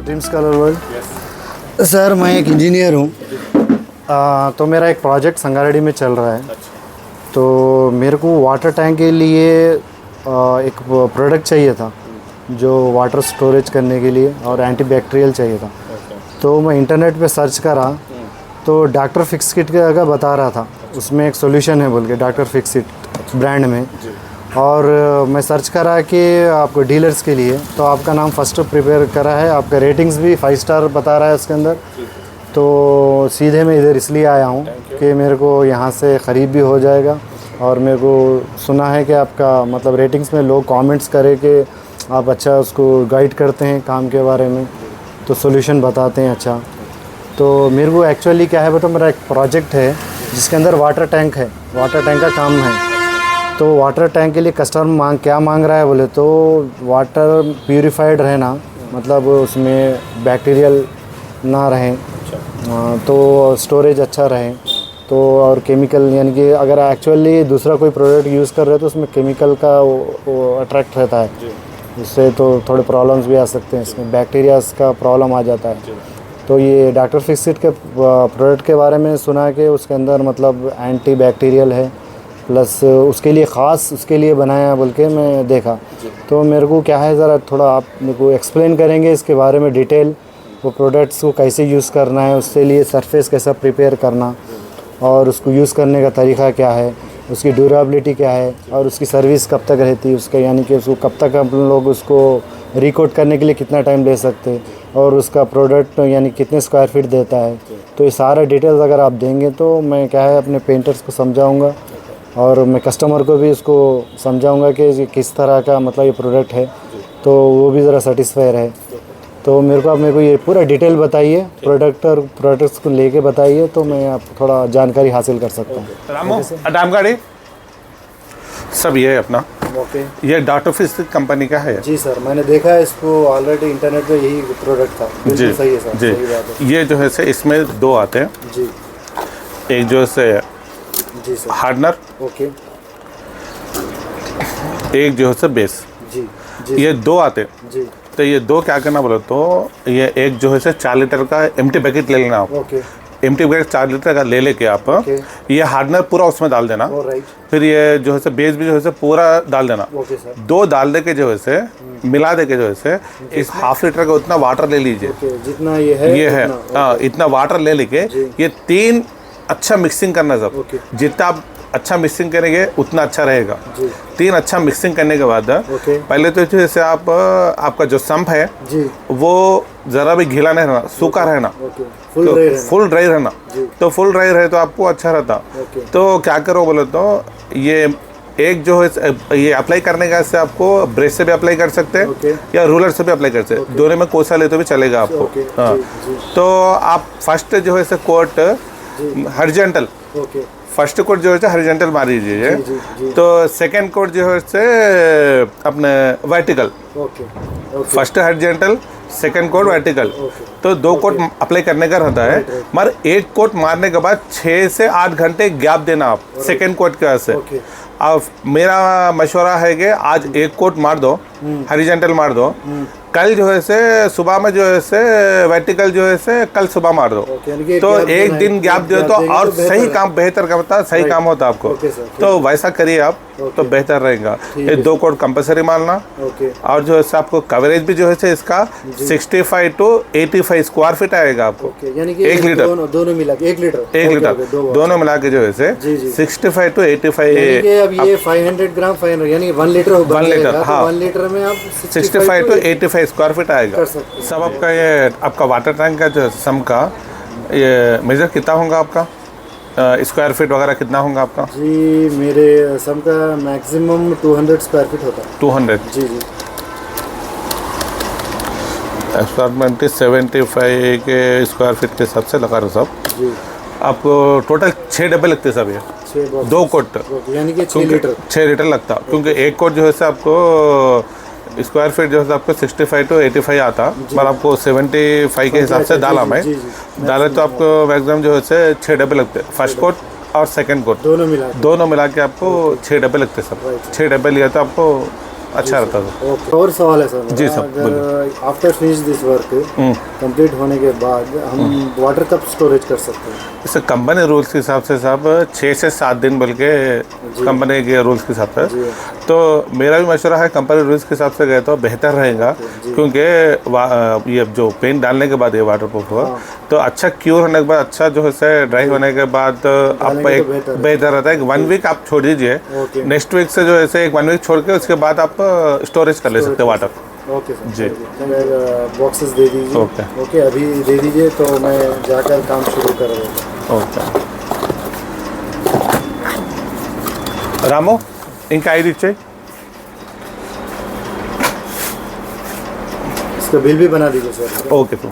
Dreams colour world. Sir मैं एक engineer हूँ, तो मेरा एक प्रोजेक्ट संगारेड्डी में चल रहा है। तो मेरे को वाटर टैंक के लिए एक प्रोडक्ट चाहिए था जो वाटर स्टोरेज करने के लिए और एंटीबैक्टीरियल चाहिए था। तो मैं इंटरनेट पे सर्च करा तो डॉक्टर फिक्स किट का बता रहा था, उसमें एक सॉल्यूशन है बोल के, डॉक्टर फिक्स किट ब्रांड में। और मैं सर्च करा कि आपको डीलर्स के लिए, तो आपका नाम फर्स्ट प्रिपेयर करा है, आपका रेटिंग्स भी 5 स्टार बता रहा है उसके अंदर। तो सीधे मैं इधर इसलिए आया हूँ कि मेरे को यहाँ से ख़रीद भी हो जाएगा, और मेरे को सुना है कि आपका मतलब रेटिंग्स में लोग कमेंट्स करें कि आप अच्छा उसको गाइड करते हैं काम के बारे में, तो सॉल्यूशन बताते हैं अच्छा। तो मेरे को एक्चुअली क्या है बताओ, मेरा एक प्रोजेक्ट है जिसके अंदर वाटर टैंक है, वाटर टैंक का काम है। तो वाटर टैंक के लिए कस्टमर क्या मांग रहा है बोले तो वाटर प्यूरिफाइड रहना, मतलब उसमें बैक्टीरियल ना रहें, तो स्टोरेज अच्छा रहे, तो और केमिकल यानी कि अगर एक्चुअली दूसरा कोई प्रोडक्ट यूज़ कर रहे हो तो उसमें केमिकल का वो अट्रैक्ट रहता है, जिससे तो थोड़े प्रॉब्लम्स भी आ सकते हैं, इसमें बैक्टीरियाज का प्रॉब्लम आ जाता है। तो ये डॉक्टर फिक्स किट के प्रोडक्ट के बारे में सुना कि उसके अंदर मतलब एंटी बैक्टीरियल है, प्लस उसके लिए ख़ास उसके लिए बनाया बोल के मैं देखा। तो मेरे को क्या है, ज़रा थोड़ा आप मेरे को एक्सप्लेन करेंगे इसके बारे में डिटेल, वो प्रोडक्ट्स को कैसे यूज़ करना है, उसके लिए सरफेस कैसा प्रिपेयर करना, और उसको यूज़ करने का तरीका क्या है, उसकी ड्यूरेबिलिटी क्या है, और उसकी सर्विस कब तक रहती है उसका, यानी कि उसको कब तक हम लोग उसको रिकोट करने के लिए कितना टाइम ले सकते हैं, और उसका प्रोडक्ट यानी कितने स्क्वायर फीट देता है। तो ये सारा डिटेल्स अगर आप देंगे तो मैं क्या है अपने पेंटर्स को समझाऊंगा, और मैं कस्टमर को भी उसको समझाऊंगा कि किस तरह का मतलब ये प्रोडक्ट है, तो वो भी ज़रा सेटिस्फाई रहे। तो मेरे को ये पूरा डिटेल बताइए, प्रोडक्ट्स को लेके बताइए, तो मैं आपको थोड़ा जानकारी हासिल कर सकता हूँ। गाड़ी सब ये है अपना। ओके, ये डॉक्टर फिक्स किट कंपनी का है। जी सर, मैंने देखा है इसको ऑलरेडी इंटरनेट पे, यही प्रोडक्ट था। जी सही है सर, जी। सही बात है। ये जो है से इसमें 2 आते हैं जी एक जो से जी सर। हार्डनर, ओके एक जो है से बेस। जी जी ये 2 आते हैं। जी। तो ये 2 क्या करना बोले तो ये एक जो है से 4 लीटर का एम्प्टी पैकेट ले लेना आप। ओके, एम्प्टी पैकेट 4 लीटर का ले लेके आप ये हार्डनर पूरा उसमें डाल देना। राइट। फिर ये जो है से बेस भी जो है से पूरा डाल देना। Okay sir. 2 डाल दे के जो है से मिला दे के जो है से इस हाफ लीटर का उतना वाटर ले लीजिए। ओके, जितना ये है हाँ, इतना वाटर ले लेके ये 3 अच्छा मिक्सिंग करना सब। जितना आप अच्छा मिक्सिंग करेंगे उतना अच्छा रहेगा। 3 अच्छा मिक्सिंग करने के बाद पहले तो जैसे आप आपका जो संप है जी, वो ज़रा भी गीला नहीं रहना, सूखा रहना, फुल ड्राई रहना। तो फुल ड्राई रहे तो आपको अच्छा रहता। तो क्या करो बोले तो ये एक जो है ये अप्लाई करने का से आपको ब्रश से भी अप्लाई कर सकते हैं या रूलर से भी अप्लाई कर सकते हैं। दोनों में कोसा ले तो भी चलेगा आपको। हाँ, तो आप फर्स्ट जो है से कोट हॉरिजॉन्टल, फर्स्ट कोट जो है हॉरिजॉन्टल मार दीजिए। तो सेकंड कोट जो है से अपने vertical, first horizontal second coat vertical. तो 2 कोट अप्लाई करने का रहता है, मगर एक कोट मारने के बाद 6 से 8 घंटे गैप देना आप सेकंड कोट के से। अब मेरा मशवरा है कि आज एक कोट मार दो, हॉरिजॉन्टल मार दो, कल जो है से सुबह में जो है से वर्टिकल जो है से कल सुबह मार दो। तो एक दिन गैप दो तो और सही काम बेहतर का होता, सही काम होता आपको। तो वैसा करिए आप, तो बेहतर रहेगा। ये 2 कोट कंपलसरी मारना। और जो है आपको कवरेज भी जो है से इसका 65 to 85 स्क्वायर फीट आएगा आपको। 1 लीटर दोनों मिला के 1 लीटर दोनों मिला के जो है से 65 to 85। अब ये 500 ग्राम 500 यानी 1 लीटर होगा। 1 लीटर, हाँ, 1 लीटर में आप 65 to 85 स्क्वायर फीट आएगा सब। आपका ये आपका वाटर टैंक का जो सम का ये मेजर कितना होगा आपका, स्क्वायर फीट वगैरह कितना होगा आपका? जी मेरे सम का मैक्सिमम 200 स्क्वायर फीट होता है। 200 जी जी। अपार्टमेंट 75 के स्क्वायर फीट के हिसाब से लगा रहे सब जी। आपको टोटल 6 डब्बे लगते सब। ये 2 कोट यानी कि 6 लीटर लगता, क्योंकि एक कोट जो है आपको स्क्वायर फीट जो है आपको 65 to 85 आता, पर आपको 75 के हिसाब से डाला मैं डाले तो आपको मैक्सिमम जो है 6 डब्बे लगते। फर्स्ट कोट और सेकंड कोट दोनों मिला के आपको 6 डब्बे लगते सब। 6 डब्बे लिया तो आपको अच्छा रहता सर। ओके, और सवाल है सर मेरा, जी सर, अगर after finish this work complete होने के बाद हम वाटर कब स्टोरेज कर सकते हैं? इसे कंपनी रूल्स के हिसाब से साहब 6 से 7 दिन बोल के कंपनी के रूल्स के हिसाब से, तो मेरा भी मशवरा है कंपनी रूल्स के हिसाब से गए तो बेहतर रहेगा, क्योंकि ये जो पेंट डालने के बाद ये वाटर प्रूफ हुआ तो अच्छा क्योर होने के बाद, अच्छा जो है ड्राई होने के बाद आप एक बेहतर रहता है। 1 वीक आप छोड़ दीजिए, नेक्स्ट वीक से जो है 1 वीक छोड़ के उसके बाद आप स्टोरेज कर ले सकते हैं वाटर। ओके सर जी, बॉक्सेस दे दीजिए। ओके ओके, अभी दे दीजिए तो मैं जाकर काम शुरू कर दूँगा। ओके। रामो इनका आई डी चाहिए, इसका बिल भी बना दीजिए सर। ओके तो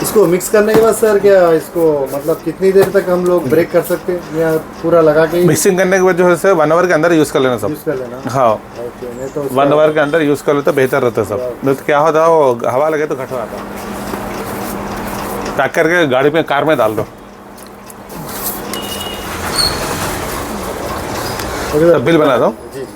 इसको मिक्स करने के बाद सर क्या इसको मतलब कितनी देर तक हम लोग ब्रेक कर सकते हैं, या पूरा लगा के मिक्सिंग करने के बाद जो है 1 आवर के अंदर यूज़ कर लेना सब। यूज़ कर लेना? हाँ, ओके, नहीं तो 1 आवर के अंदर यूज़ कर लो तो बेहतर रहता है सब। नहीं तो क्या होता है वो हवा लगे तो घट आता है। पैक करके गाड़ी में कार में डाल दो। बिल बना दो। जी जी।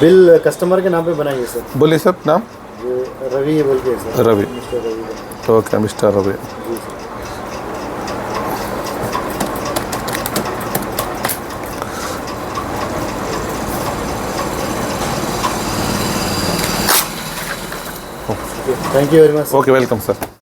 बिल कस्टमर के नाम पे बनाइए सर। बोलिए सर नाम। ये रवि है बोल के sir. Ravi, mister Ravi. Okay mister Ravi. जी sir. Thank you very much. Okay, welcome sir.